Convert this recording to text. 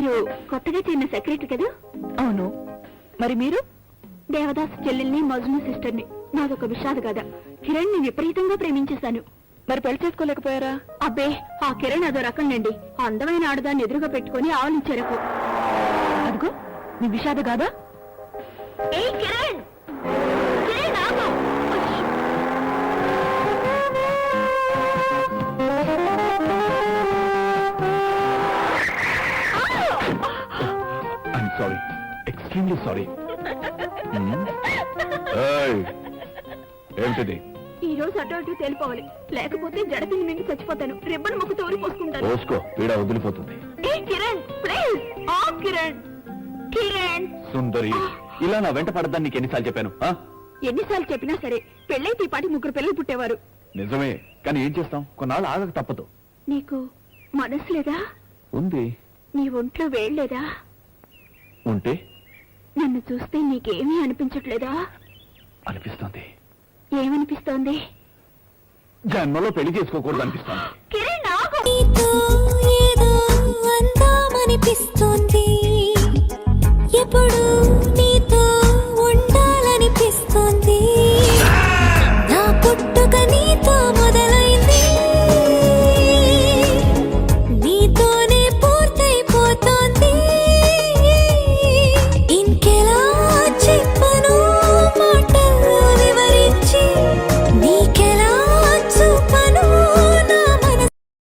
మీరు కొత్తగా చేరిన సెక్రటరీ కదా? అవును. మరి మీరు? దేవదాస్ చెల్లెల్ని, మజ్ను సిస్టర్ని. నాదొక విషాద కదా. కిరణ్ ని విపరీతంగా ప్రేమించేశాను. మరి పెళ్లి చేసుకోలేకపోయారా? అబ్బే, ఆ కిరణ్ అదో రకండి. ఆ అందమైన ఆడదాన్ని ఎదురుగా పెట్టుకుని ఆవలించారకు. అదిగో నీ విషాద కాదా? ఏ కిరణ్, కిరణ్ ఆగు. I'm sorry, extremely sorry. ఏమిటిది? ఈ రోజు అటు అటు తేలిపోవాలి, లేకపోతే జడపిల్లి మింగి చచ్చిపోతాను. రిబ్బన్ ముక్కు తోరి పోసుకుంటాను. పోసుకో, పీడ వదిలిపోతుంది. ఏ కిరణ్, ప్లీజ్. ఆ కిరణ్, కిరణ్. సుందరి, ఇలా నా వెంట పడద్దని నీకు ఎన్నిసార్లు చెప్పాను? ఎన్నిసార్లు చెప్పినా సరే పెళ్ళైతే ఈ పాటి 3 పిల్లలు పుట్టేవారు. నిజమే, కానీ ఏం చేస్తాం, కొన్నాళ్ళు ఆగక తప్పదు. నీకు మనసు లేదా? ఉంది. నీ ఒంట్లో వేయలేదా? ఉంటే నన్ను చూస్తే నీకేమీ అనిపించట్లేదా? అనిపిస్తుంది. ఏమనిపిస్తోంది? జన్మలో పెళ్లి చేసుకోకూడదు అనిపిస్తుంది. కిరణ్ ఆగు. నీతో ఏదో అందామనిపిస్తుంది.